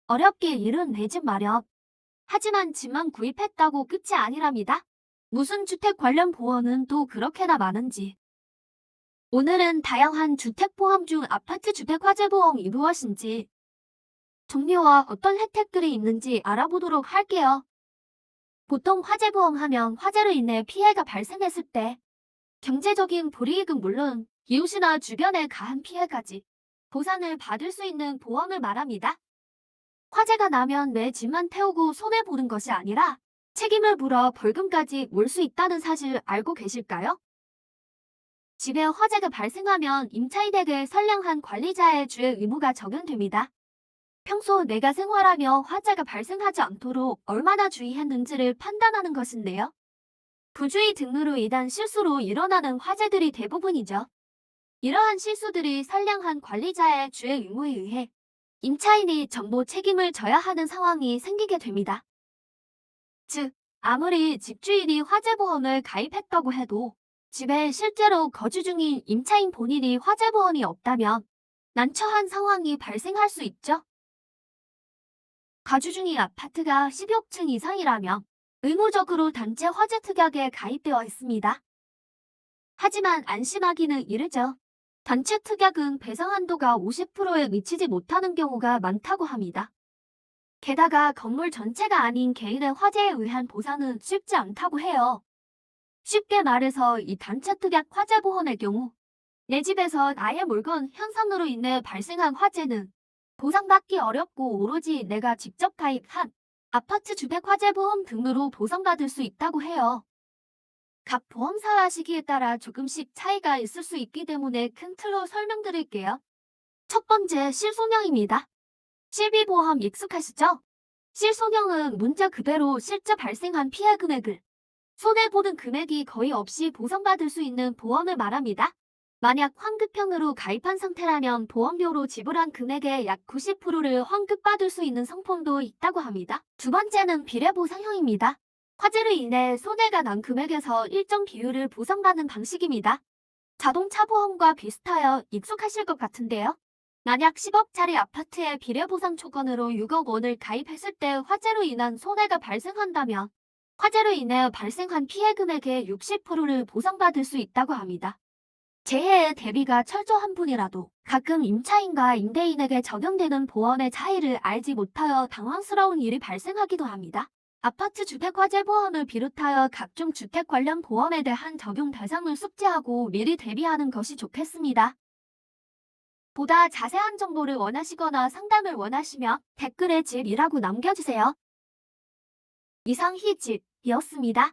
어렵게 이룬 내 집 마련. 하지만 집만 구입했다고 끝이 아니랍니다. 무슨 주택 관련 보험은 또 그렇게나 많은지. 오늘은 다양한 주택보험 중 아파트 주택화재보험이 무엇인지, 종류와 어떤 혜택들이 있는지 알아보도록 할게요. 보통 화재보험 하면 화재로 인해 피해가 발생했을 때 경제적인 불이익은 물론 이웃이나 주변에 가한 피해까지 보상을 받을 수 있는 보험을 말합니다. 화재가 나면 내 집만 태우고 손해보는 것이 아니라 책임을 물어 벌금까지 물 수 있다는 사실 알고 계실까요? 집에 화재가 발생하면 임차인에게 선량한 관리자의 주의 의무가 적용됩니다. 평소 내가 생활하며 화재가 발생하지 않도록 얼마나 주의했는지를 판단하는 것인데요. 부주의 등으로 인한 실수로 일어나는 화재들이 대부분이죠. 이러한 실수들이 선량한 관리자의 주의 의무에 의해 임차인이 전부 책임을 져야 하는 상황이 생기게 됩니다. 즉, 아무리 집주인이 화재보험을 가입했다고 해도 집에 실제로 거주 중인 임차인 본인이 화재보험이 없다면 난처한 상황이 발생할 수 있죠. 거주 중인 아파트가 10여층 이상이라면 의무적으로 단체 화재 특약에 가입되어 있습니다. 하지만 안심하기는 이르죠. 단체 특약은 배상 한도가 50%에 미치지 못하는 경우가 많다고 합니다. 게다가 건물 전체가 아닌 개인의 화재에 의한 보상은 쉽지 않다고 해요. 쉽게 말해서 이 단체 특약 화재보험의 경우 내 집에서 나의 물건 현상으로 인해 발생한 화재는 보상받기 어렵고 오로지 내가 직접 가입한 아파트 주택화재보험 등으로 보상받을 수 있다고 해요. 각 보험사와 시기에 따라 조금씩 차이가 있을 수 있기 때문에 큰 틀로 설명드릴게요. 첫 번째, 실손형입니다. 실비보험 익숙하시죠? 실손형은 문자 그대로 실제 발생한 피해 금액을 손해보는 금액이 거의 없이 보상받을 수 있는 보험을 말합니다. 만약 환급형으로 가입한 상태라면 보험료로 지불한 금액의 약 90%를 환급받을 수 있는 상품도 있다고 합니다. 두 번째는 비례보상형입니다. 화재로 인해 손해가 난 금액에서 일정 비율을 보상받는 방식입니다. 자동차 보험과 비슷하여 익숙하실 것 같은데요. 만약 10억짜리 아파트에 비례보상 조건으로 6억 원을 가입했을 때 화재로 인한 손해가 발생한다면 화재로 인해 발생한 피해 금액의 60%를 보상받을 수 있다고 합니다. 재해의 대비가 철저한 분이라도 가끔 임차인과 임대인에게 적용되는 보험의 차이를 알지 못하여 당황스러운 일이 발생하기도 합니다. 아파트 주택화재보험을 비롯하여 각종 주택 관련 보험에 대한 적용 대상을 숙지하고 미리 대비하는 것이 좋겠습니다. 보다 자세한 정보를 원하시거나 상담을 원하시면 댓글에 집이라고 남겨주세요. 이상 희집이었습니다.